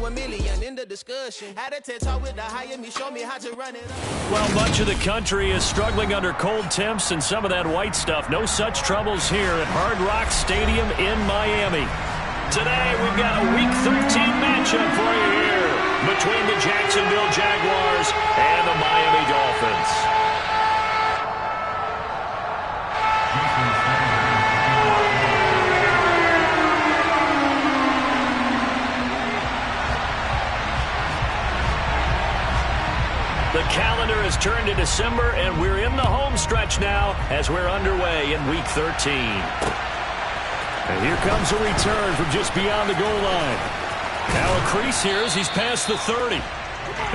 a million in the discussion. Had a TED talk with the higher me, show me how to run it up. Well, much of the country is struggling under cold temps and some of that white stuff. No such troubles here at Hard Rock Stadium in Miami. Today, we've got a Week 13 matchup for you here between the Jacksonville Jaguars and the Miami Dolphins. The calendar has turned to December, and we're in the home stretch now as we're underway in Week 13. And here comes a return from just beyond the goal line. Now a crease here as he's past the 30.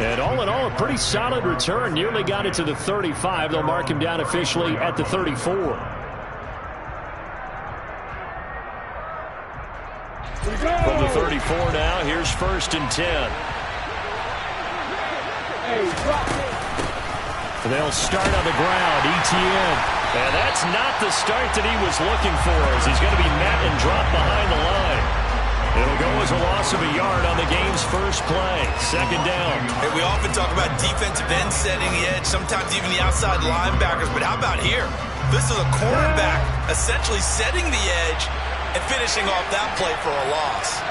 And all in all, a pretty solid return. Nearly got it to the 35. They'll mark him down officially at the 34. From the 34 now, here's 1st and 10. They'll start on the ground, ETN. And that's not the start that he was looking for, as he's going to be met and dropped behind the line. It'll go as a loss of a yard on the game's first play. 2nd down. Hey, we often talk about defensive ends setting the edge, sometimes even the outside linebackers. But how about here? This is a cornerback essentially setting the edge and finishing off that play for a loss.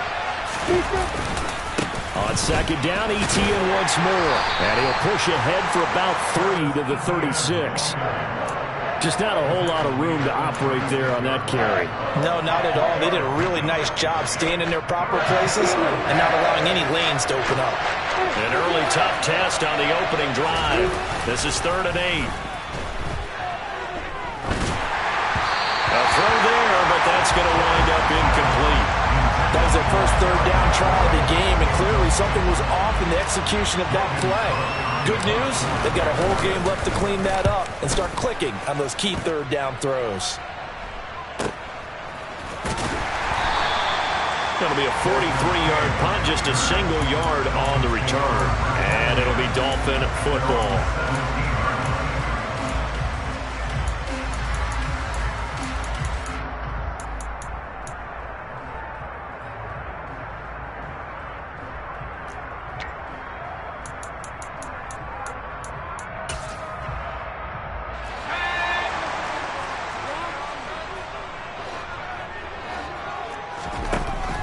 On 2nd down, ETN once more. And he'll push ahead for about 3 to the 36. Just not a whole lot of room to operate there on that carry. No, not at all. They did a really nice job staying in their proper places and not allowing any lanes to open up. An early tough test on the opening drive. This is 3rd and 8. A throw there, but that's going to wind up incomplete. That was their first 3rd down try of the game, and clearly something was off in the execution of that play. Good news, they've got a whole game left to clean that up and start clicking on those key 3rd down throws. Going to be a 43-yard punt, just a single yard on the return. And it'll be Dolphin football.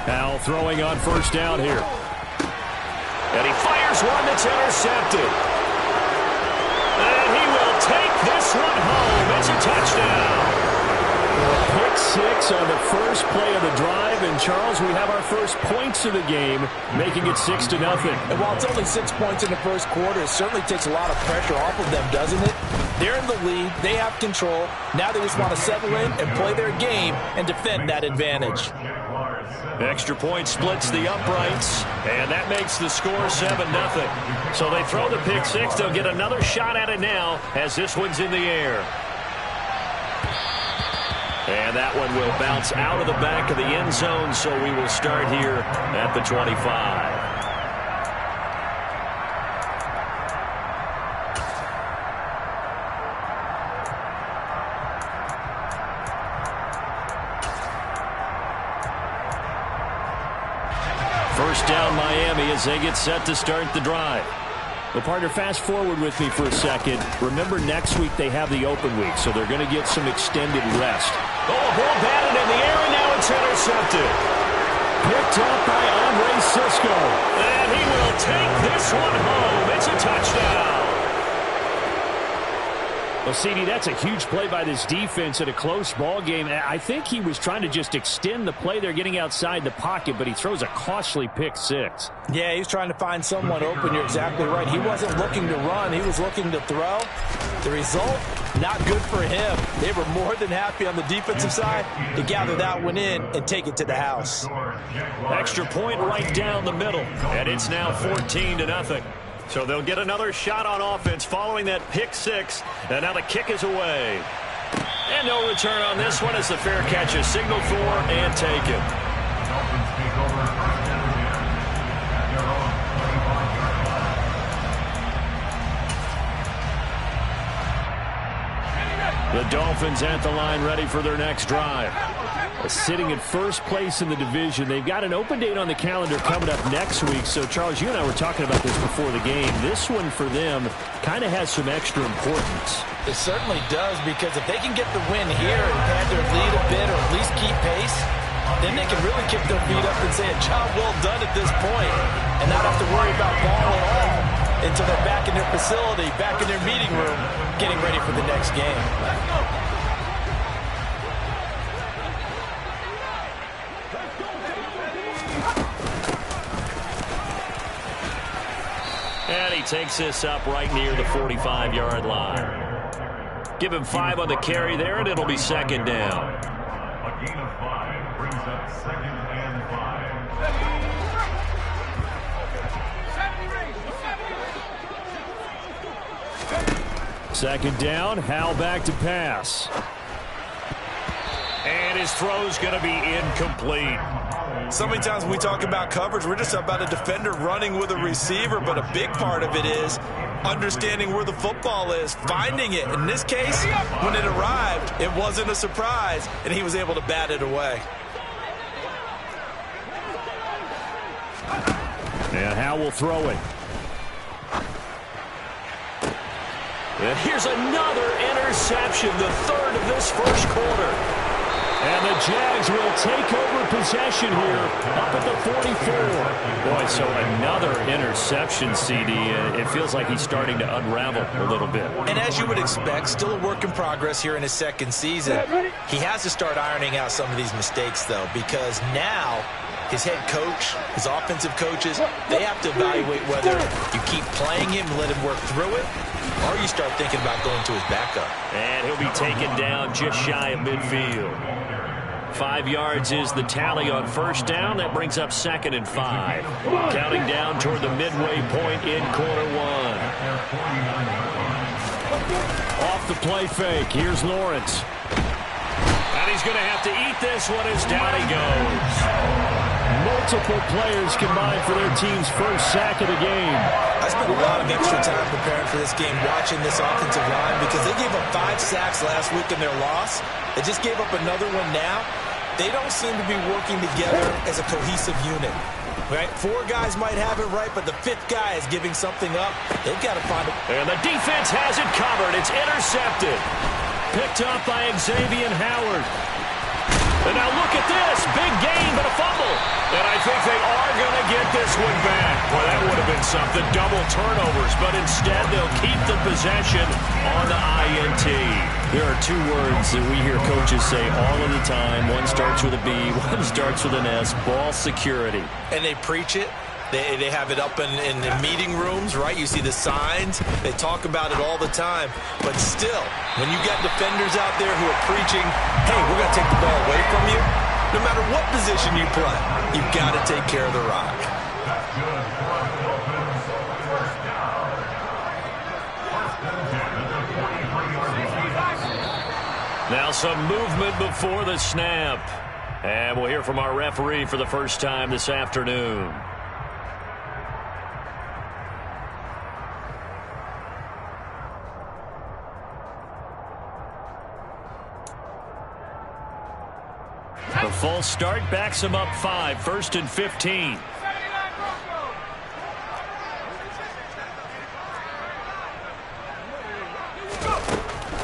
Now throwing on 1st down here. And he fires one that's intercepted. And he will take this one home. It's a touchdown. Pick 6 on the first play of the drive. And, Charles, we have our first points of the game, making it 6-0. And while it's only 6 points in the first quarter, it certainly takes a lot of pressure off of them, doesn't it? They're in the lead. They have control. Now they just want to settle in and play their game and defend that advantage. Extra point splits the uprights, and that makes the score 7-0. So they throw the pick 6. They'll get another shot at it now as this one's in the air. And that one will bounce out of the back of the end zone, so we will start here at the 25. First down Miami as they get set to start the drive. Well, partner, fast forward with me for a second. Remember, next week they have the open week, so they're going to get some extended rest. Oh, a ball batted in the air, and now it's intercepted. Picked up by Andre Cisco. And he will take this one home. It's a touchdown. Well, CD, that's a huge play by this defense in a close ball game. I think he was trying to just extend the play. They're getting outside the pocket, but he throws a costly pick 6. Yeah, he's trying to find someone open. You're exactly right. He wasn't looking to run. He was looking to throw. The result, not good for him. They were more than happy on the defensive side to gather that one in and take it to the house. Extra point right down the middle, and it's now 14-0. So they'll get another shot on offense following that pick 6. And now the kick is away. And no return on this one as the fair catch is signaled for and taken. The Dolphins at the line ready for their next drive. Sitting in first place in the division. They've got an open date on the calendar coming up next week. So, Charles, you and I were talking about this before the game. This one for them kind of has some extra importance. It certainly does, because if they can get the win here and pad their lead a bit or at least keep pace, then they can really kick their feet up and say a job well done at this point and not have to worry about ball at all until they're back in their facility, back in their meeting room, getting ready for the next game. And he takes this up right near the 45-yard line. Give him 5 on the carry there, and it'll be second down. A gain of 5 brings up 2nd and 5. Second down, Howell back to pass. And his throw's going to be incomplete. So many times when we talk about coverage, we're just about a defender running with a receiver, but a big part of it is understanding where the football is, finding it. In this case, when it arrived, it wasn't a surprise, and he was able to bat it away. And Howell will throw it. And here's another interception, the third of this first quarter. And the Jags will take over possession here up at the 44. Boy, so another interception, CD. It feels like he's starting to unravel a little bit. And as you would expect, still a work in progress here in his second season. He has to start ironing out some of these mistakes, though, because now his head coach, his offensive coaches, they have to evaluate whether you keep playing him and let him work through it, or you start thinking about going to his backup. And he'll be taken down just shy of midfield. 5 yards is the tally on first down. That brings up 2nd and 5. Counting down toward the midway point in quarter one. Off the play fake. Here's Lawrence. And he's going to have to eat this one as down he goes. Multiple players combined for their team's first sack of the game. I spent a lot of extra time preparing for this game, watching this offensive line, because they gave up 5 sacks last week in their loss. They just gave up another one now. They don't seem to be working together as a cohesive unit. Right? 4 guys might have it right, but the 5th guy is giving something up. They've got to find it. And the defense has it covered. It's intercepted. Picked up by Xavier Howard. And now look at this. Big gain, but a fumble. And I think they are going to get this one back. Boy, that would have been something. Double turnovers, but instead they'll keep the possession on the INT. There are 2 words that we hear coaches say all of the time. One starts with a B, one starts with an S. Ball security. And they preach it. They have it up in meeting rooms, right? You see the signs. They talk about it all the time. But still, when you got defenders out there who are preaching, hey, we're going to take the ball away from you, no matter what position you play, you've got to take care of the rock. Now some movement before the snap. And we'll hear from our referee for the first time this afternoon. The false start backs him up 5, 1st and 15.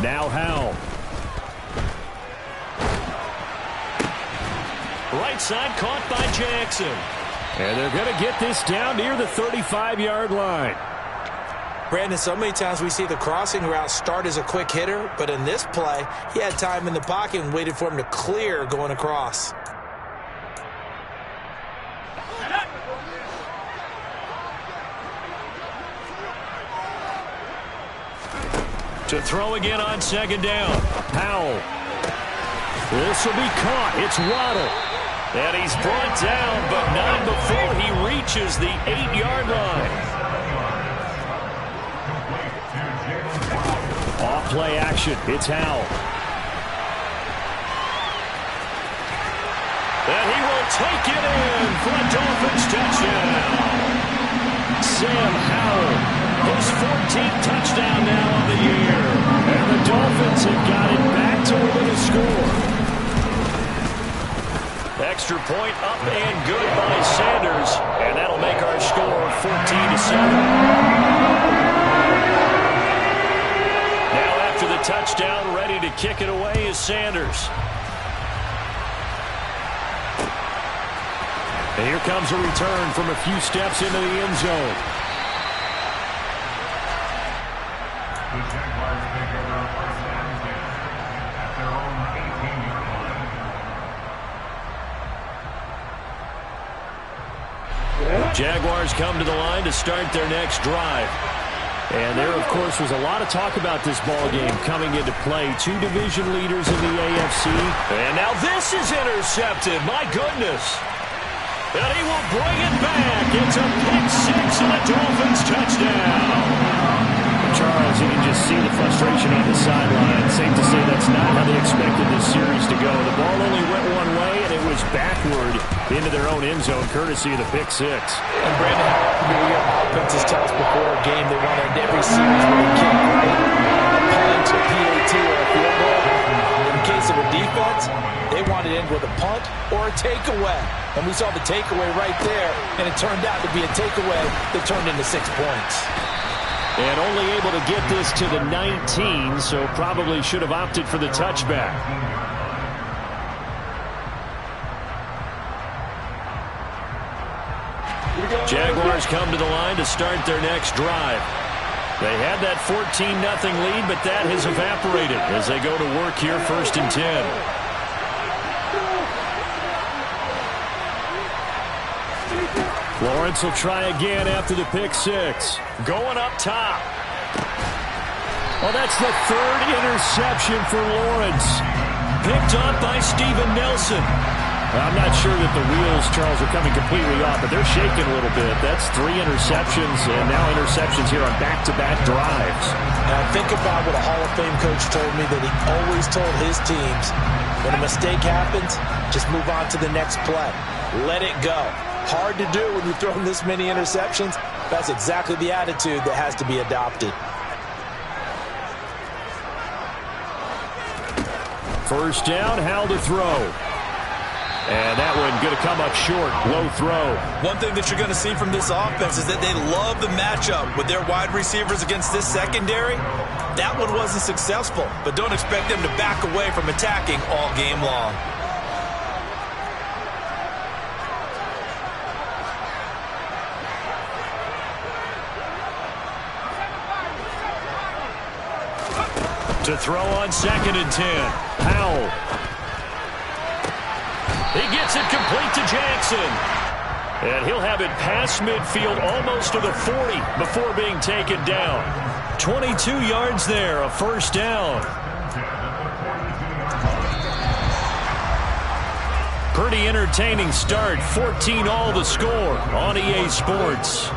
Now Howell. Right side caught by Jackson. And they're going to get this down near the 35-yard line. Brandon, so many times we see the crossing route start as a quick hitter, but in this play, he had time in the pocket and waited for him to clear going across. To throw again on 2nd down. Howell. This will be caught. It's Waddle. And he's brought down, but not before he reaches the 8-yard line. Off-play action. It's Howell. And he will take it in for a Dolphins touchdown. Sam Howell, his 14th touchdown now of the year. And the Dolphins have got it back to within a score. extra point up and good by Sanders. And that'll make our score 14-7. Now after the touchdown, ready to kick it away is Sanders. And here comes a return from a few steps into the end zone. The Jaguars take over first and 10 at their own 18-yard line. Jaguars come to the line to start their next drive. And there, of course, was a lot of talk about this ball game coming into play. Two division leaders in the AFC. And now this is intercepted. My goodness. And he will bring it back. It's a pick six and a Dolphins touchdown. Charles, you can just see the frustration on the sideline. Safe to say that's not how they expected this series to go. The ball only went one way, and it was backward into their own end zone, courtesy of the pick six. And Brandon, how often do we hear offenses tell us before a game they want to end every series with a kick, right? A punt, a PAT, or a field goal. In the case of a defense, they want to end with a punt or a takeaway. And we saw the takeaway right there, and it turned out to be a takeaway that turned into 6 points. And only able to get this to the 19, so probably should have opted for the touchback. Jaguars come to the line to start their next drive. They had that 14-0 lead, but that has evaporated as they go to work here first and 10. Lawrence will try again after the pick six. Going up top. Well, that's the third interception for Lawrence. Picked up by Steven Nelson. I'm not sure that the wheels, Charles, are coming completely off, but they're shaking a little bit. That's 3 interceptions, and now interceptions here on back-to-back drives. Now think about what a Hall of Fame coach told me, that he always told his teams, when a mistake happens, just move on to the next play. Let it go. Hard to do when you've thrown this many interceptions. That's exactly the attitude that has to be adopted. First down, Howell to throw. And that one going to come up short. Low throw. One thing that you're going to see from this offense is that they love the matchup with their wide receivers against this secondary. That one wasn't successful, but don't expect them to back away from attacking all game long. To throw on second and 10. Howell. He gets it complete to Jackson. And he'll have it past midfield almost to the 40 before being taken down. 22 yards there, a first down. Pretty entertaining start. 14-all the score on EA Sports.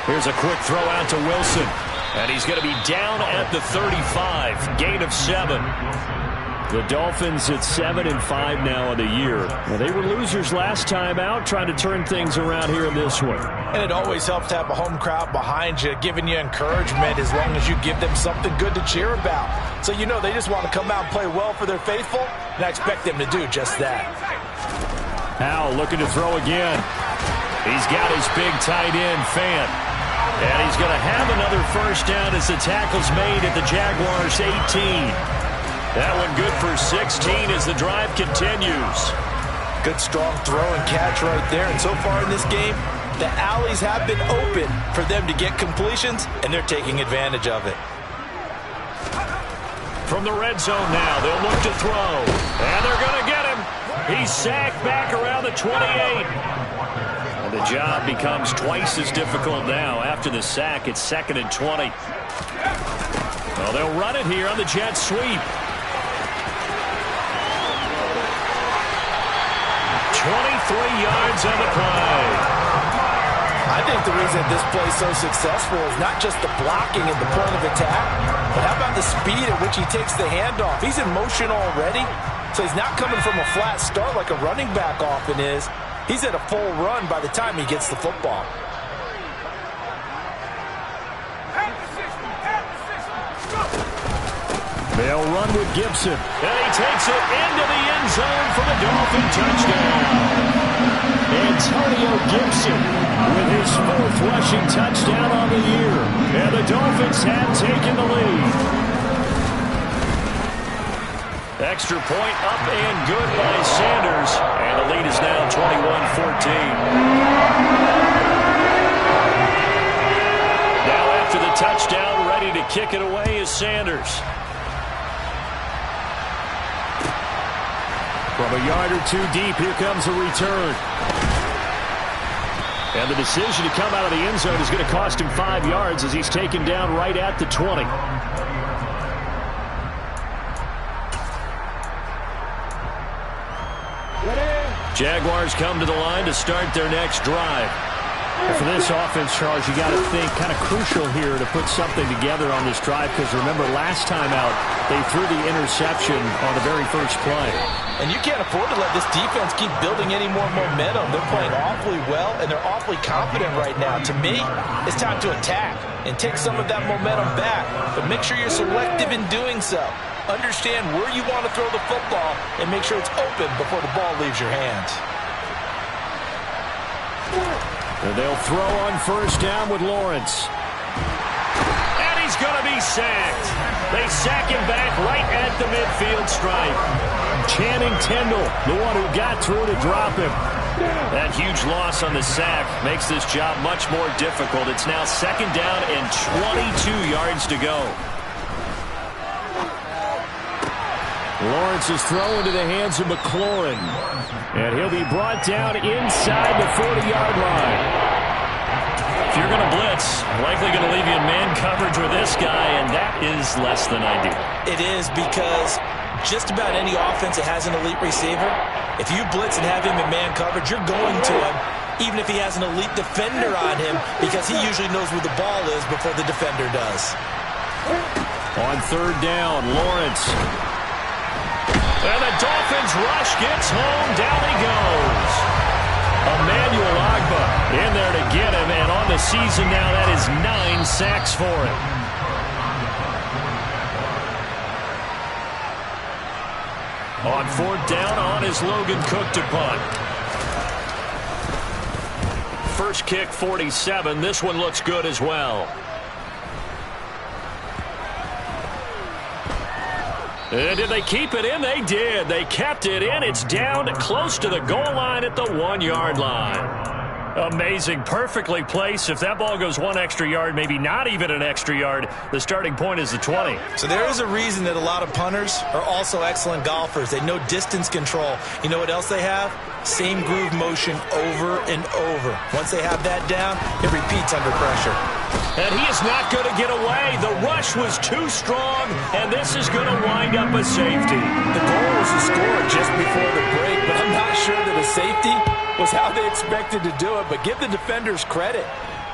Here's a quick throw out to Wilson. And he's going to be down at the 35. Gain of 7. The Dolphins at 7-5 now in the year. Well, they were losers last time out, trying to turn things around here in this one. And it always helps to have a home crowd behind you, giving you encouragement as long as you give them something good to cheer about. So you know they just want to come out and play well for their faithful, and I expect them to do just that. Howell looking to throw again. He's got his big tight end, Fant. And he's going to have another first down as the tackle's made at the Jaguars' 18. That one good for 16 as the drive continues. Good strong throw and catch right there. And so far in this game, the alleys have been open for them to get completions, and they're taking advantage of it. From the red zone now, they'll look to throw. And they're going to get him. He's sacked back around the 28. And the job becomes twice as difficult now. After the sack, it's 2nd and 20. Well, they'll run it here on the jet sweep. 23 yards on the play. I think the reason this play is so successful is not just the blocking at the point of attack, But how about the speed at which he takes the handoff? He's in motion already, so he's not coming from a flat start like a running back often is. He's at a full run by the time he gets the football. They'll run with Gibson. And he takes it into the end zone for the Dolphin touchdown. Antonio Gibson with his 4th rushing touchdown on the year. And the Dolphins have taken the lead. Extra point up and good by Sanders. And the lead is now 21-14. Now after the touchdown, ready to kick it away is Sanders. From a yard or two deep, here comes a return. And the decision to come out of the end zone is going to cost him 5 yards as he's taken down right at the 20. Jaguars come to the line to start their next drive. And for this offense, Charles, you got to think kind of crucial here to put something together on this drive, because remember last time out they threw the interception on the very first play. And you can't afford to let this defense keep building any more momentum. They're playing awfully well, and they're awfully confident right now. To me, it's time to attack and take some of that momentum back, but make sure you're selective in doing so. Understand where you want to throw the football and make sure it's open before the ball leaves your hands. And they'll throw on first down with Lawrence. And he's going to be sacked. They sack him back right at the midfield stripe. Channing Tindall, the one who got through to drop him. That huge loss on the sack makes this job much more difficult. It's now 2nd down and 22 yards to go. Lawrence is thrown into the hands of McLaurin. And he'll be brought down inside the 40-yard line. If you're going to blitz, likely going to leave you in man coverage with this guy, and that is less than ideal. It is, because just about any offense that has an elite receiver, if you blitz and have him in man coverage, you're going to him, even if he has an elite defender on him, because he usually knows where the ball is before the defender does. On 3rd down, Lawrence. And the Dolphins rush gets home. Down he goes. Emmanuel Ogbah in there to get him. And on the season now, that is 9 sacks for him. On 4th down, on is Logan Cook to punt. First kick, 47. This one looks good as well. And did they keep it in? They did. They kept it in. It's down close to the goal line at the 1-yard line. Amazing. Perfectly placed. If that ball goes 1 extra yard, maybe not even an extra yard, the starting point is the 20. So there is a reason that a lot of punters are also excellent golfers. They know distance control. You know what else they have? Same groove motion over and over. Once they have that down, it repeats under pressure. And he is not going to get away. The rush was too strong, and this is going to wind up a safety. The goal was to score just before the break, but I'm not sure that a safety was how they expected to do it. But give the defenders credit.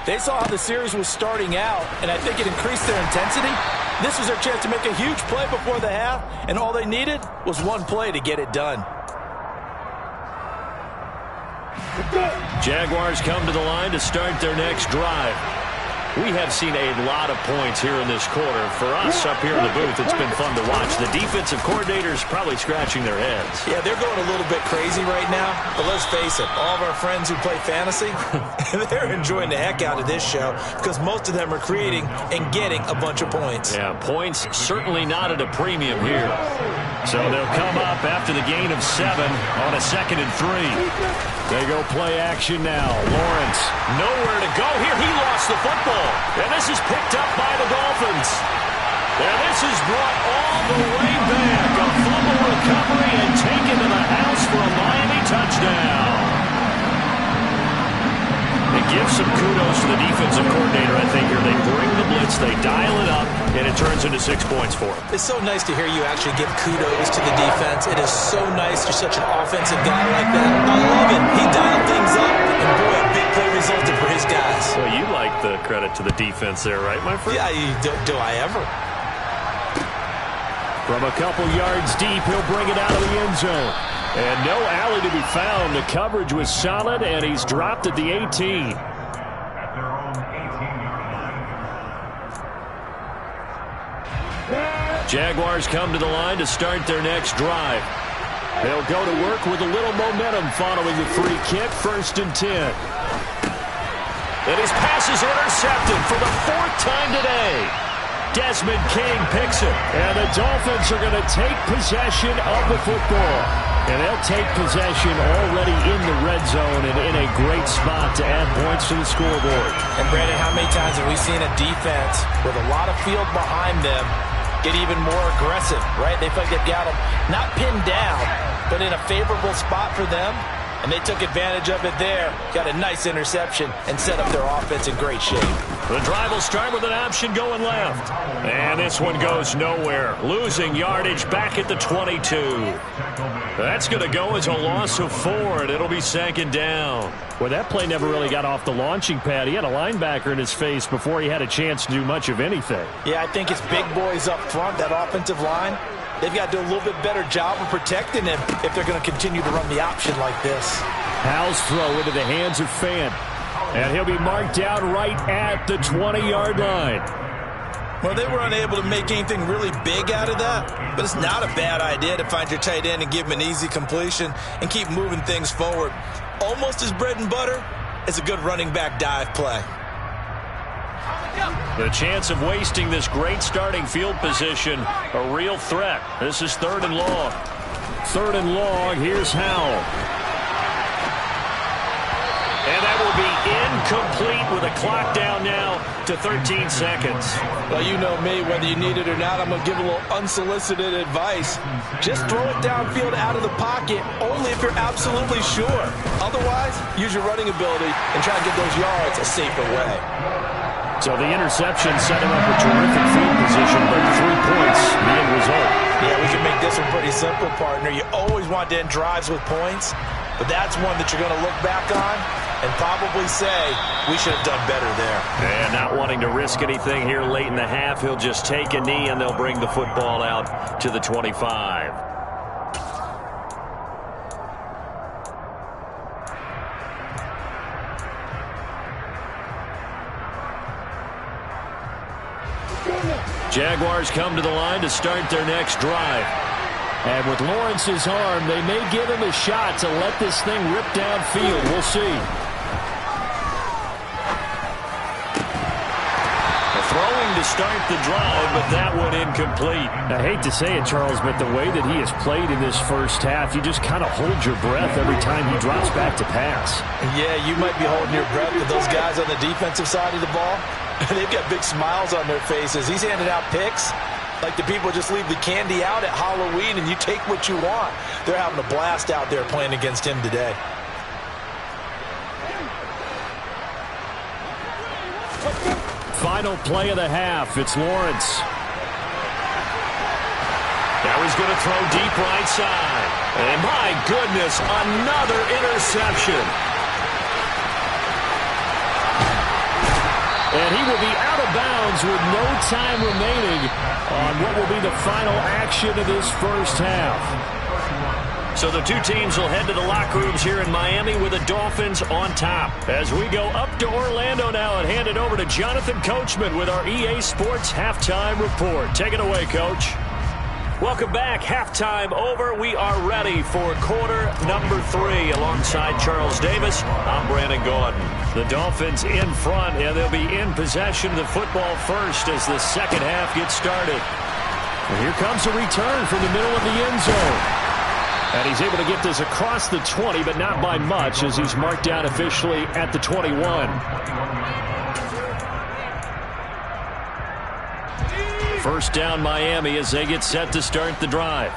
They saw how the series was starting out, and I think it increased their intensity. This was their chance to make a huge play before the half, and all they needed was one play to get it done. Jaguars come to the line to start their next drive. We have seen a lot of points here in this quarter. For us up here in the booth, it's been fun to watch. The defensive coordinators probably scratching their heads. Yeah, they're going a little bit crazy right now. But let's face it, all of our friends who play fantasy, they're enjoying the heck out of this show because most of them are creating and getting a bunch of points. Yeah, points certainly not at a premium here. So they'll come up after the gain of 7 on a 2nd and 3. They go play action now. Lawrence, nowhere to go here. He lost the football. And this is picked up by the Dolphins. And this is brought all the way back. A fumble recovery and taken to the house for a Miami touchdown. They give some kudos to the defensive coordinator, I think, here. They bring the blitz, they dial it up, and it turns into 6 points for them. It's so nice to hear you actually give kudos to the defense. It is so nice. You're such an offensive guy like that. I love it. He dialed things up, and boy, a big play resulted for his guys. Well, you like the credit to the defense there, right, my friend? Yeah, do I ever? From a couple yards deep, he'll bring it out of the end zone. And no alley to be found. The coverage was solid, and he's dropped at the 18. At their own 18-yard line. Jaguars come to the line to start their next drive. They'll go to work with a little momentum following the free kick, 1st and 10. And his pass is intercepted for the 4th time today. Desmond King picks it, and the Dolphins are going to take possession of the football. And they'll take possession already in the red zone and in a great spot to add points to the scoreboard. And, Brandon, how many times have we seen a defense with a lot of field behind them get even more aggressive, right? They feel like they've got them not pinned down, but in a favorable spot for them. And they took advantage of it there. Got a nice interception and set up their offense in great shape. The drive will start with an option going left. And this one goes nowhere. Losing yardage back at the 22. That's going to go as a loss of 4, and it'll be 2nd down. Well, that play never really got off the launching pad. He had a linebacker in his face before he had a chance to do much of anything. Yeah, I think it's big boys up front, that offensive line. They've got to do a little bit better job of protecting him if they're going to continue to run the option like this. Howell's throw into the hands of Fant. And he'll be marked out right at the 20-yard line. Well, they were unable to make anything really big out of that, but it's not a bad idea to find your tight end and give him an easy completion and keep moving things forward. Almost as bread and butter as a good running back dive play. The chance of wasting this great starting field position, a real threat. This is 3rd and long. 3rd and long, here's Howell. And that will be incomplete with a clock down now to 13 seconds. Well, you know me, whether you need it or not, I'm going to give a little unsolicited advice. Just throw it downfield out of the pocket, only if you're absolutely sure. Otherwise, use your running ability and try to get those yards a safer way. So the interception set him up a terrific field position, but 3 points, the end result. Yeah, we can make this one pretty simple, partner. You always want to end drives with points, but that's one that you're going to look back on and probably say, we should have done better there. And not wanting to risk anything here late in the half, he'll just take a knee and they'll bring the football out to the 25. Jaguars come to the line to start their next drive. And with Lawrence's arm, they may give him a shot to let this thing rip downfield. We'll see. Throwing to start the drive, but that one incomplete. I hate to say it, Charles, but the way that he has played in this first half, you just kind of hold your breath every time he drops back to pass. Yeah, you might be holding your breath with those guys on the defensive side of the ball. They've got big smiles on their faces. He's handing out picks like the people just leave the candy out at Halloween and you take what you want. They're having a blast out there playing against him today. Final play of the half. It's Lawrence. Now he's going to throw deep right side. And my goodness, another interception. And he will be out of bounds with no time remaining on what will be the final action of this first half. So the two teams will head to the locker rooms here in Miami with the Dolphins on top. As we go up to Orlando now and hand it over to Jonathan Coachman with our EA Sports Halftime Report. Take it away, Coach. Welcome back. Halftime over. We are ready for quarter number 3. Alongside Charles Davis, I'm Brandon Gordon. The Dolphins in front, and they'll be in possession of the football first as the second half gets started. And here comes a return from the middle of the end zone. And he's able to get this across the 20, but not by much as he's marked down officially at the 21. First down Miami as they get set to start the drive.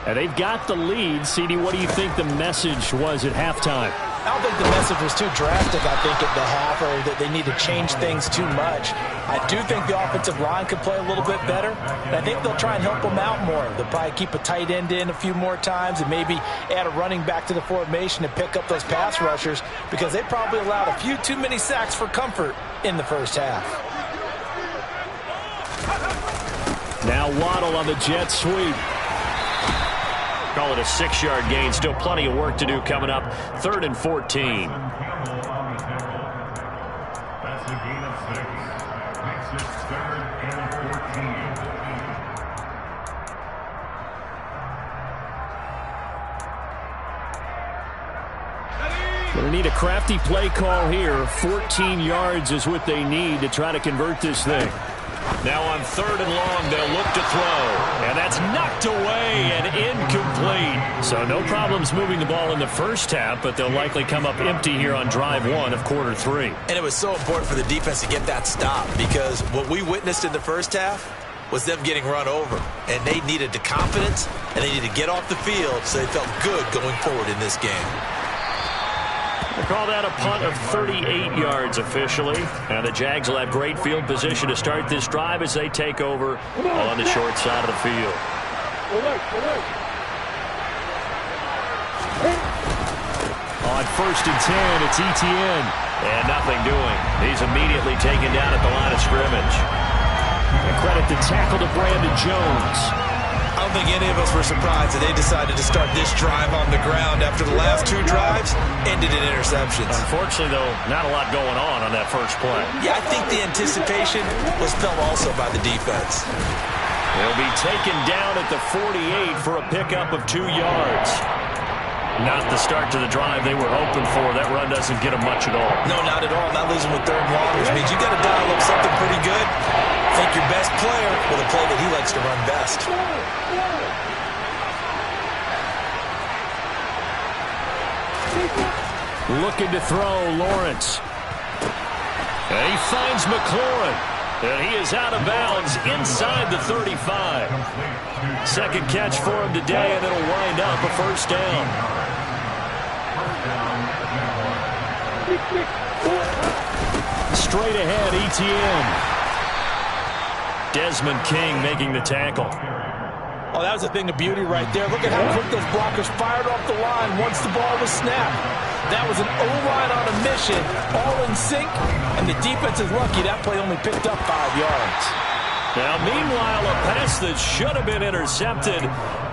And they've got the lead. CD, what do you think the message was at halftime? I don't think the message was too drastic, I think, at the half, or that they need to change things too much. I do think the offensive line could play a little bit better, and I think they'll try and help them out more. They'll probably keep a tight end in a few more times and maybe add a running back to the formation and pick up those pass rushers because they probably allowed a few too many sacks for comfort in the first half. Now Waddle on the jet sweep. Call it a 6-yard gain. Still plenty of work to do coming up. 3rd and 14. That's a gain of 6. Makes it 3rd and 14. Going to need a crafty play call here. 14 yards is what they need to try to convert this thing. Now on 3rd and long, they'll look to throw. And that's knocked away and incomplete. So no problems moving the ball in the first half, but they'll likely come up empty here on drive 1 of quarter 3. And it was so important for the defense to get that stop, because what we witnessed in the first half was them getting run over. And they needed the confidence, and they needed to get off the field so they felt good going forward in this game. They call that a punt of 38 yards officially. Now the Jags will have great field position to start this drive as they take over on the short side of the field. On 1st and 10, it's Etienne. And nothing doing. He's immediately taken down at the line of scrimmage. And credit the tackle to Brandon Jones. I don't think any of us were surprised that they decided to start this drive on the ground after the last 2 drives ended in interceptions. Unfortunately, though, not a lot going on that first play. Yeah, I think the anticipation was felt also by the defense. They'll be taken down at the 48 for a pickup of 2 yards. Not the start to the drive they were hoping for. That run doesn't get them much at all. No, not at all. Not losing with 3rd and long, which means you got to dial up something pretty good. Think your best player with a play that he likes to run best. Looking to throw, Lawrence. And he finds McLaurin. And he is out of bounds inside the 35. 2nd catch for him today, and it'll wind up a 1st down. Straight ahead, Etienne. Desmond King making the tackle. Oh, that was a thing of beauty right there. Look at how quick those blockers fired off the line once the ball was snapped. That was an O-line on a mission, all in sync, and the defense is lucky that play only picked up 5 yards. Now, meanwhile, a pass that should have been intercepted,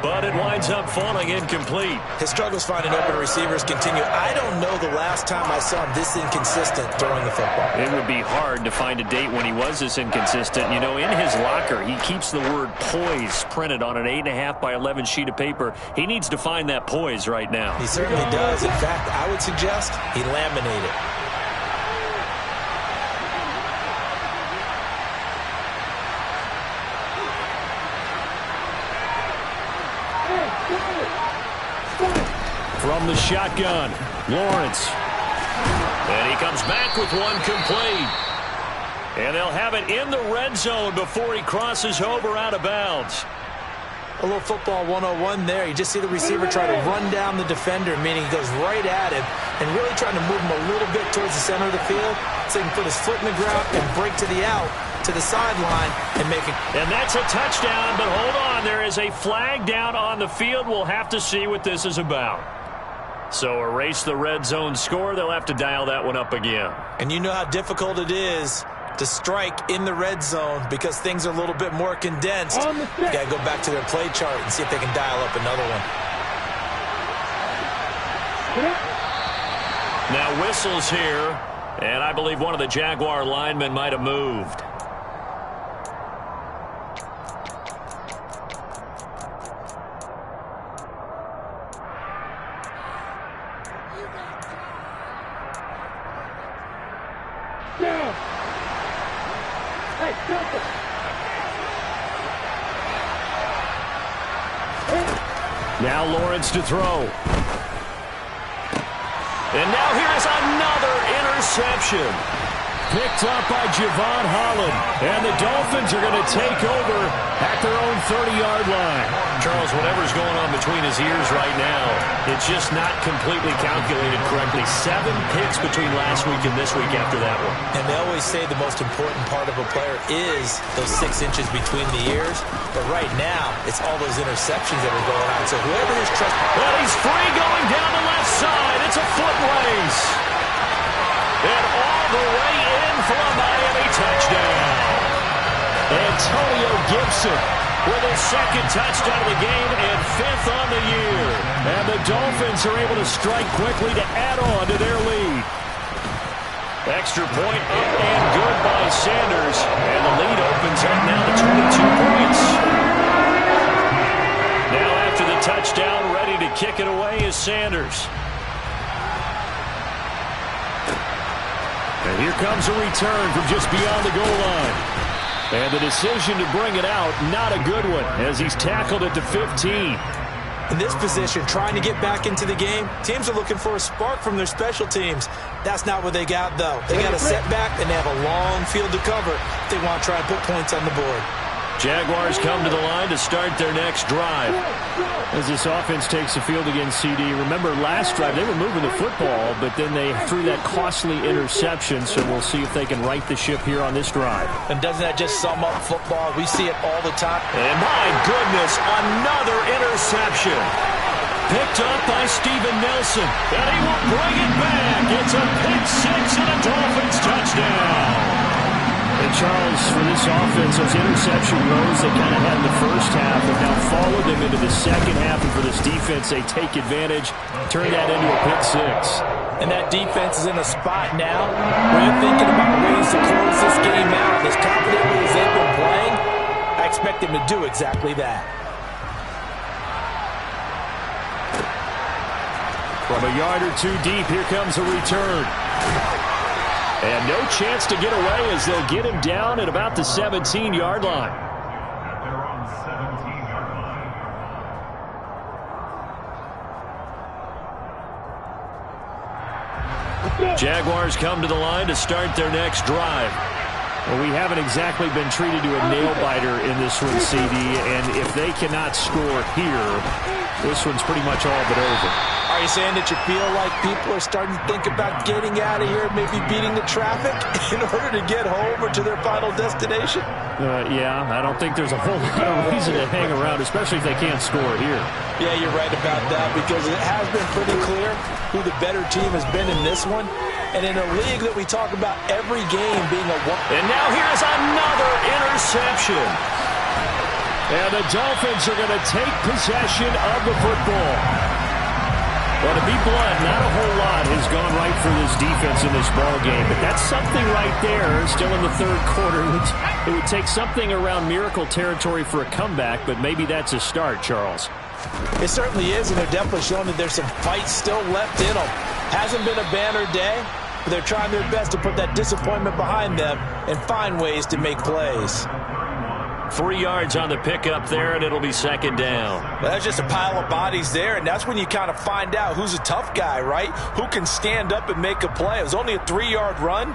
but it winds up falling incomplete. His struggles finding open receivers continue. I don't know the last time I saw him this inconsistent throwing the football. It would be hard to find a date when he was this inconsistent. You know, in his locker, he keeps the word poise printed on an 8.5 by 11 sheet of paper. He needs to find that poise right now. He certainly does. In fact, I would suggest he laminate it. From the shotgun, Lawrence. And he comes back with one complete. And they'll have it in the red zone before he crosses over out of bounds. A little football 101 there. You just see the receiver try to run down the defender, meaning he goes right at him and really trying to move him a little bit towards the center of the field so he can put his foot in the ground and break to the out, to the sideline, and make it. And that's a touchdown, but hold on. There is a flag down on the field. We'll have to see what this is about. So erase the red zone score. They'll have to dial that one up again. And you know how difficult it is to strike in the red zone because things are a little bit more condensed. You got to go back to their play chart and see if they can dial up another one. Now whistles here, and I believe one of the Jaguar linemen might have moved. Now Lawrence to throw. And now here's another interception. Picked up by Javon Holland. And the Dolphins are going to take over at their own 30-yard line. Charles, whatever's going on between his ears right now, it's just not completely calculated correctly. 7 picks between last week and this week after that one. And they always say the most important part of a player is those 6 inches between the ears. But right now, it's all those interceptions that are going on. So whoever is trusting... Well, he's free going down the left side. It's a foot race. And all the way in for a Miami touchdown. Antonio Gibson with his second touchdown of the game and 5th on the year. And the Dolphins are able to strike quickly to add on to their lead. Extra point up and good by Sanders. And the lead opens up now to 22 points. Now after the touchdown, ready to kick it away is Sanders. And here comes a return from just beyond the goal line. And the decision to bring it out, not a good one, as he's tackled it to 15. In this position, trying to get back into the game, teams are looking for a spark from their special teams. That's not what they got, though. They got a setback, and they have a long field to cover if they want to try and put points on the board. Jaguars come to the line to start their next drive. As this offense takes the field against CD, remember last drive they were moving the football, but then they threw that costly interception, so we'll see if they can right the ship here on this drive. And doesn't that just sum up football? We see it all the time. And my goodness, another interception. Picked up by Steven Nelson, and he will bring it back. It's a pick six and a Dolphins touchdown. And Charles, for this offense, those interception woes they kind of had in the first half have now followed them into the second half. And for this defense, they take advantage, turn that into a pick six. And that defense is in a spot now where they're thinking about ways to close this game out. As confidently as they've been playing, I expect them to do exactly that. From a yard or two deep, here comes a return. And no chance to get away as they'll get him down at about the 17-yard line. They're on the 17-yard line. Jaguars come to the line to start their next drive. Well, we haven't exactly been treated to a nail-biter in this one, CD, and if they cannot score here, this one's pretty much all but over. Are you saying that you feel like people are starting to think about getting out of here, maybe beating the traffic in order to get home or to their final destination? Yeah, I don't think there's a whole lot of reason to hang around, especially if they can't score here. Yeah, you're right about that, because it has been pretty clear who the better team has been in this one. And in a league that we talk about every game being a one. And now here's another interception. And the Dolphins are going to take possession of the football. Well, to be blunt, not a whole lot has gone right for this defense in this ball game, but that's something right there. Still in the third quarter, it would take something around miracle territory for a comeback, but maybe that's a start, Charles. It certainly is, and they're definitely showing that there's some fight still left in them. Hasn't been a banner day, but they're trying their best to put that disappointment behind them and find ways to make plays. 3 yards on the pickup there, and it'll be second down. Well, that's just a pile of bodies there, and that's when you kind of find out who's a tough guy, right? Who can stand up and make a play. It was only a 3-yard run,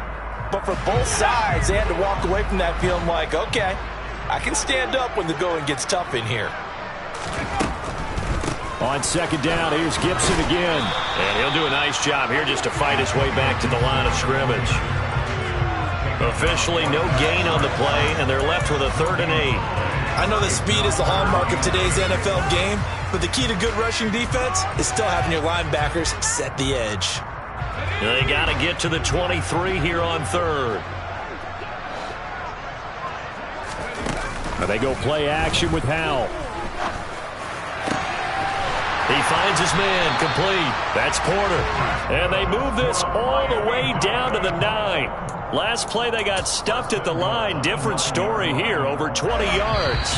but for both sides, they had to walk away from that feeling like, okay, I can stand up when the going gets tough in here. On second down, here's Gibson again. And he'll do a nice job here just to fight his way back to the line of scrimmage. Officially no gain on the play, and they're left with a 3rd and 8. I know that speed is the hallmark of today's NFL game, but the key to good rushing defense is still having your linebackers set the edge. They got to get to the 23 here on 3rd. They go play action with Howell. He finds his man, complete. That's Porter. And they move this all the way down to the 9. Last play, they got stuffed at the line. Different story here, over 20 yards.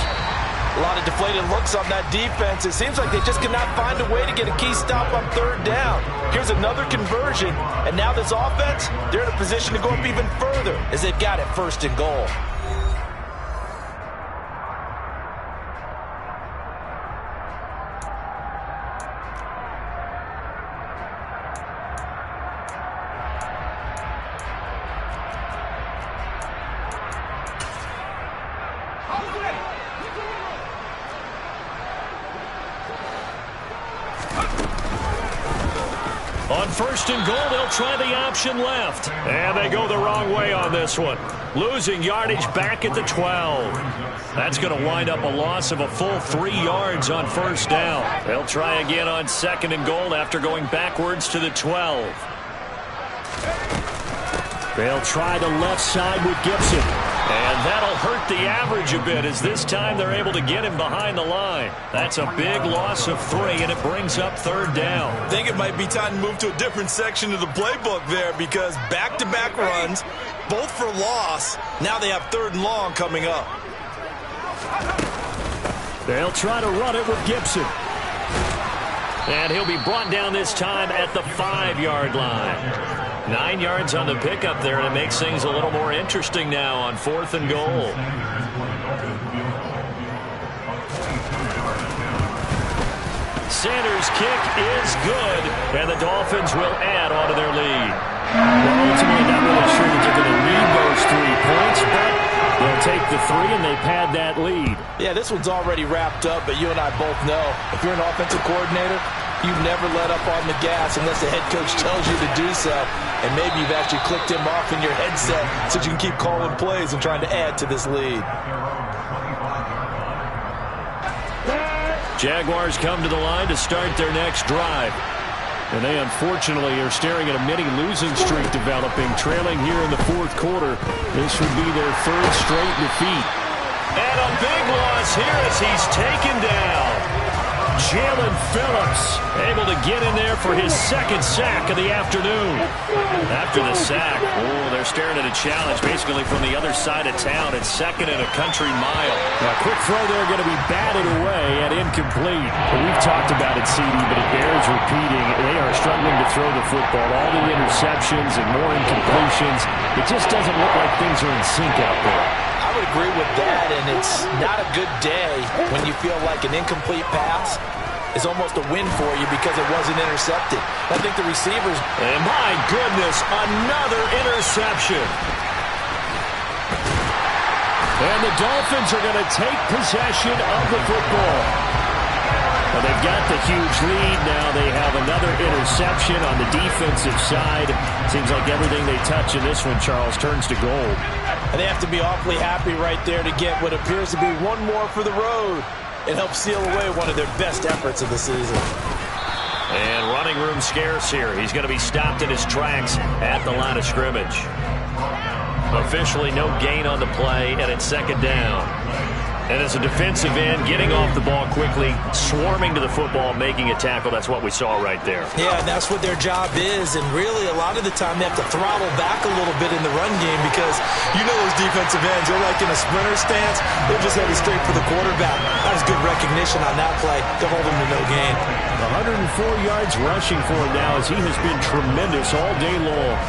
A lot of deflated looks on that defense. It seems like they just cannot find a way to get a key stop on 3rd down. Here's another conversion, and now this offense, they're in a position to go up even further as they've got it 1st and goal. On 1st and goal, they'll try the option left. And they go the wrong way on this one. Losing yardage back at the 12. That's going to wind up a loss of a full 3 yards on 1st down. They'll try again on 2nd and goal after going backwards to the 12. They'll try the left side with Gibson. And that'll hurt the average a bit as this time they're able to get him behind the line. That's a big loss of 3, and it brings up 3rd down. I think it might be time to move to a different section of the playbook there because back-to-back runs, both for loss. Now they have 3rd and long coming up. They'll try to run it with Gibson. And he'll be brought down this time at the 5-yard line. 9 yards on the pickup there, and it makes things a little more interesting now on 4th and goal. Sanders' kick is good, and the Dolphins will add on to their lead. Well, ultimately, not really sure that they're going to need those 3 points, but they'll take the 3, and they pad that lead. Yeah, this one's already wrapped up, but you and I both know if you're an offensive coordinator, you never let up on the gas unless the head coach tells you to do so. And maybe you've actually clicked him off in your headset so you can keep calling plays and trying to add to this lead. Jaguars come to the line to start their next drive. And they unfortunately are staring at a mini losing streak developing, trailing here in the 4th quarter. This would be their 3rd straight defeat. And a big loss here as he's taken down. Jalen Phillips able to get in there for his 2nd sack of the afternoon. After the sack, they're staring at a challenge basically from the other side of town. It's 2nd and a country mile. A quick throw there going to be batted away and incomplete. We've talked about it, CD, but it bears repeating. They are struggling to throw the football. All the interceptions and more incompletions. It just doesn't look like things are in sync out there. I would agree with that, and it's not a good day when you feel like an incomplete pass is almost a win for you because it wasn't intercepted. I think the receivers... And my goodness, another interception. And the Dolphins are going to take possession of the football. Well, they've got the huge lead. Now they have another interception on the defensive side. Seems like everything they touch in this one, Charles, turns to gold. And they have to be awfully happy right there to get what appears to be one more for the road. It helps seal away one of their best efforts of the season. And running room scarce here. He's going to be stopped in his tracks at the line of scrimmage. Officially no gain on the play, and it's 2nd down. And as a defensive end, getting off the ball quickly, swarming to the football, making a tackle. That's what we saw right there. Yeah, and that's what their job is. And really, a lot of the time, they have to throttle back a little bit in the run game because you know those defensive ends, they're like in a sprinter stance. They're just headed straight for the quarterback. That was good recognition on that play to hold him to no gain. 104 yards rushing for him now as he has been tremendous all day long.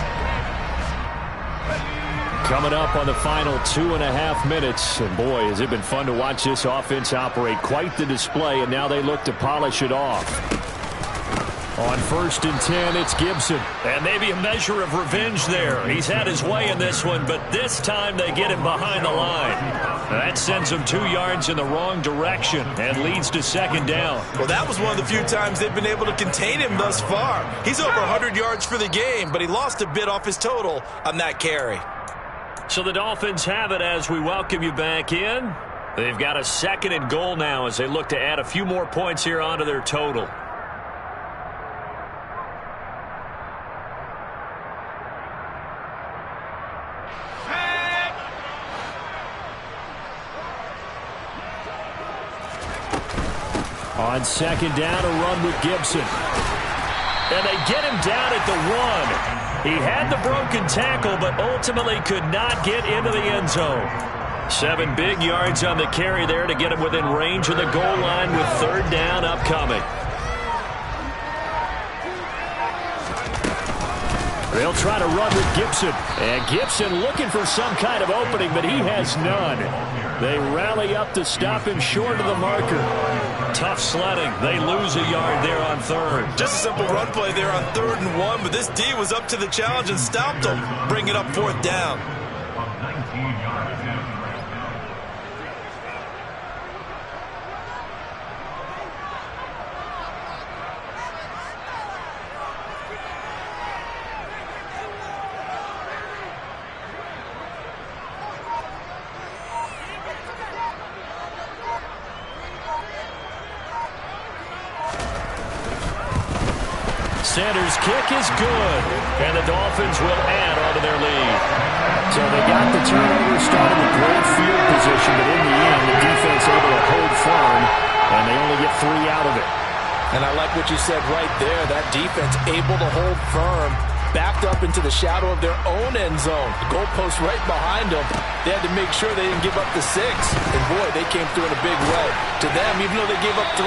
Coming up on the final 2.5 minutes. And boy, has it been fun to watch this offense operate. Quite the display, and now they look to polish it off. On 1st and 10, it's Gibson. And maybe a measure of revenge there. He's had his way in this one, but this time they get him behind the line. That sends him 2 yards in the wrong direction and leads to 2nd down. Well, that was one of the few times they've been able to contain him thus far. He's over 100 yards for the game, but he lost a bit off his total on that carry. So the Dolphins have it as we welcome you back in. They've got a 2nd and goal now as they look to add a few more points here onto their total. On 2nd down, a run with Gibson. And they get him down at the 1. He had the broken tackle, but ultimately could not get into the end zone. 7 big yards on the carry there to get him within range of the goal line with 3rd down upcoming. They'll try to run with Gibson. And Gibson looking for some kind of opening, but he has none. They rally up to stop him short of the marker. Tough sledding. They lose a yard there on 3rd. Just a simple run play there on 3rd and 1, but this D was up to the challenge and stopped him, bringing up 4th down. 19 yards. Center's kick is good, and the Dolphins will add on to their lead. So they got the turnover, started with great field position, but in the end, the defense able to hold firm, and they only get 3 out of it. And I like what you said right there. That defense able to hold firm, backed up into the shadow of their own end zone. The goalpost right behind them. They had to make sure they didn't give up the 6. And boy, they came through in a big way. To them, even though they gave up 3,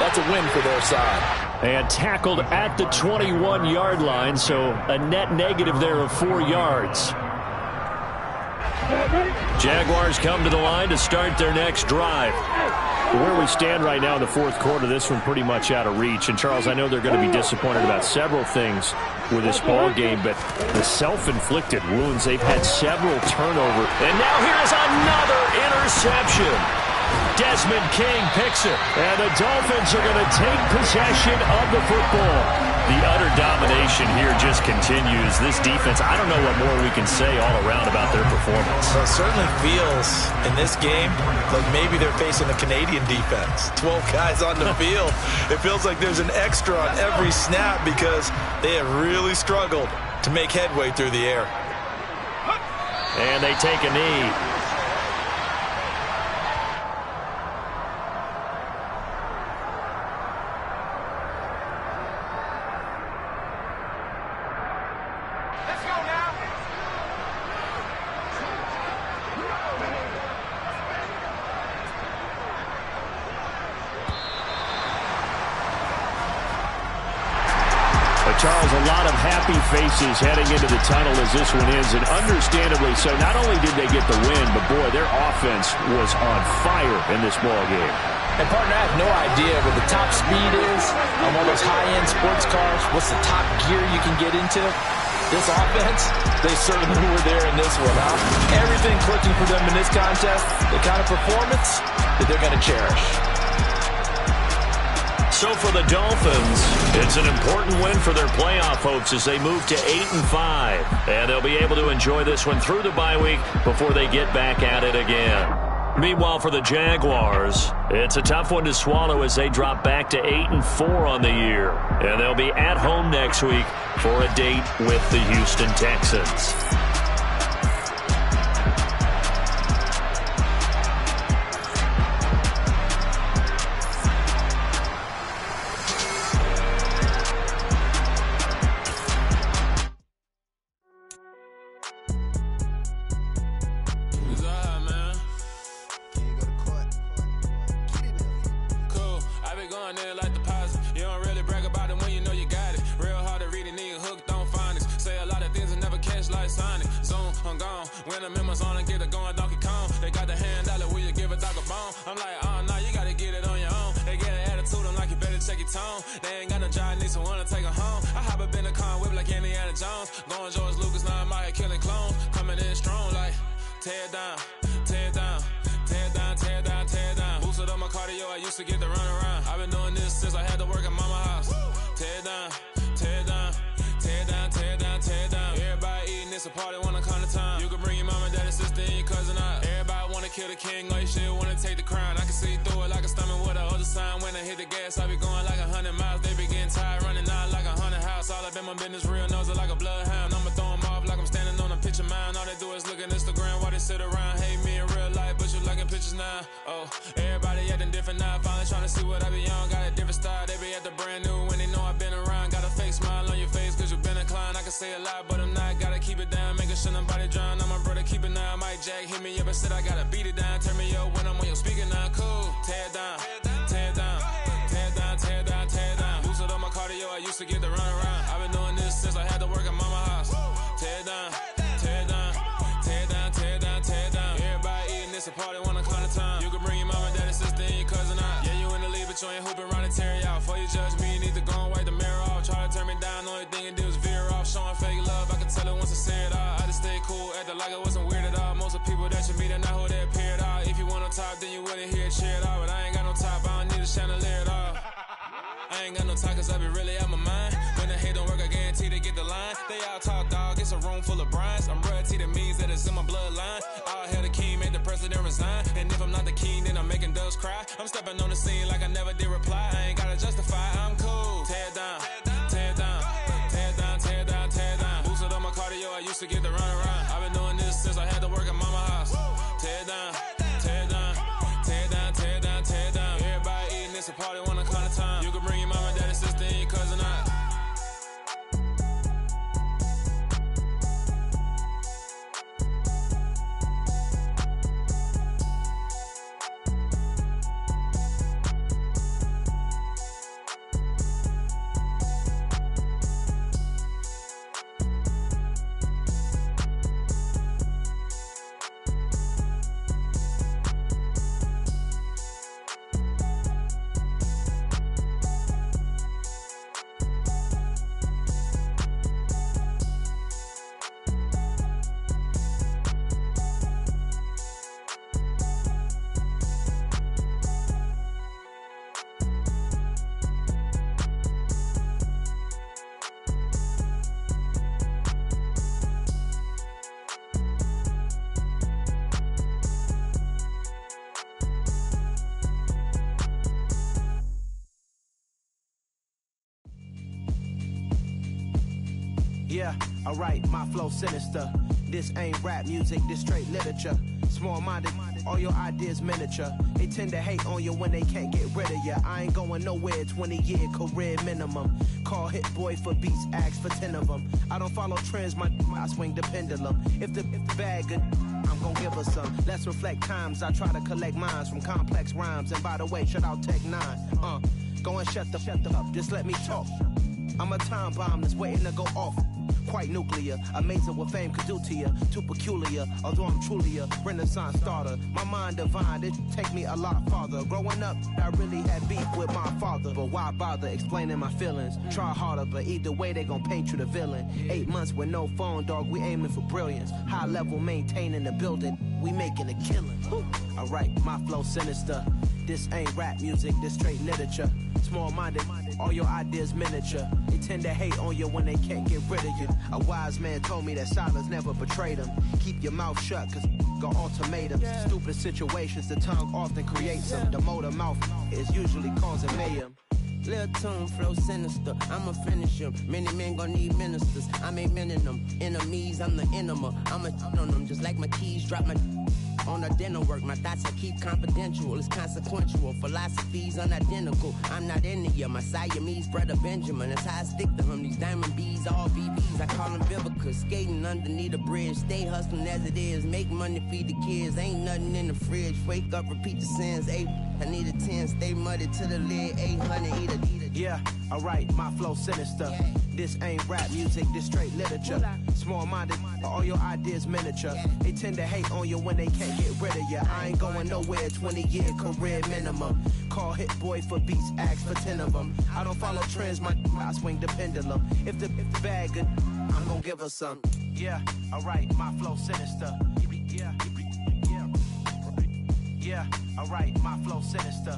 that's a win for their side. And tackled at the 21-yard line, so a net negative there of 4 yards. Jaguars come to the line to start their next drive. Where we stand right now in the fourth quarter, this one pretty much out of reach. And, Charles, I know they're going to be disappointed about several things with this ball game, but the self-inflicted wounds, they've had several turnovers. And now here is another interception. Desmond King picks it, and the Dolphins are going to take possession of the football. The utter domination here just continues. This defense, I don't know what more we can say all around about their performance. Well, it certainly feels in this game like maybe they're facing a Canadian defense. 12 guys on the field. It feels like there's an extra on every snap because they have really struggled to make headway through the air. And they take a knee. Charles, a lot of happy faces heading into the tunnel as this one ends, and understandably so. Not only did they get the win, but boy, their offense was on fire in this ball game. And partner, I have no idea what the top speed is on one of those high-end sports cars. What's the top gear you can get into? This offense, they certainly were there in this one, huh? Everything clicking for them in this contest, the kind of performance that they're going to cherish. So for the Dolphins, it's an important win for their playoff hopes as they move to 8-5. And they'll be able to enjoy this one through the bye week before they get back at it again. Meanwhile, for the Jaguars, it's a tough one to swallow as they drop back to 8-4 on the year. And they'll be at home next week for a date with the Houston Texans. And if I'm not the king, then I'm making doves cry. I'm stepping on the scene like I never did reply. I ain't gotta justify, I'm cool. Tear down, tear down. Yeah, alright, my flow sinister. This ain't rap music, this straight literature. Small-minded, all your ideas miniature. They tend to hate on you when they can't get rid of you. I ain't going nowhere, 20-year career minimum. Call Hit Boy for beats, ask for 10 of them. I don't follow trends, I swing the pendulum. If the bag good, I'm gon' give her some. Let's reflect times, I try to collect minds from complex rhymes. And by the way, shout out Tech 9. Go and shut the up, just let me talk. I'm a time bomb that's waiting to go off. Quite nuclear, amazing what fame could do to you. Too peculiar, although I'm truly a renaissance starter. My mind divine, it take me a lot farther. Growing up, I really had beef with my father. But why bother explaining my feelings? Try harder, but either way they gon' paint you the villain. 8 months with no phone, dog, we aiming for brilliance. High level maintaining the building, we making a killing. Alright, my flow sinister. This ain't rap music, this straight literature. Small-minded, all your ideas miniature. They tend to hate on you when they can't get rid of you. A wise man told me that silence never betrayed him. Keep your mouth shut, cause got ultimatums. Stupid situations, the tongue often creates them. The motor mouth is usually causing mayhem. Lil' tune, flow sinister, I'ma finish him. Many men gon' need ministers, I'm aiming them. Enemies, I'm the enema. I'ma on them, just like my keys, drop my on a dinner work. My thoughts I keep confidential, it's consequential. Philosophies unidentical, I'm not into you. My Siamese brother Benjamin, that's how I stick to him. These diamond bees, all BBs, I call them Vivica. Skating underneath a bridge, stay hustling as it is. Make money, feed the kids, ain't nothing in the fridge. Wake up, repeat the sins, I need a 10, stay muddy to the lid, 800, eat a. Yeah, alright, my flow sinister. This ain't rap music, this straight literature. Small-minded, all your ideas miniature. They tend to hate on you when they can't get rid of you. I ain't going nowhere, 20-year career minimum. Call Hit Boy for beats, ask for 10 of them. I don't follow trends, I swing the pendulum. If the bag good, I'm gon' give her some. Yeah, alright, my flow sinister. Yeah, alright, my flow sinister.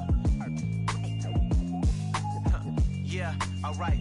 Yeah, alright.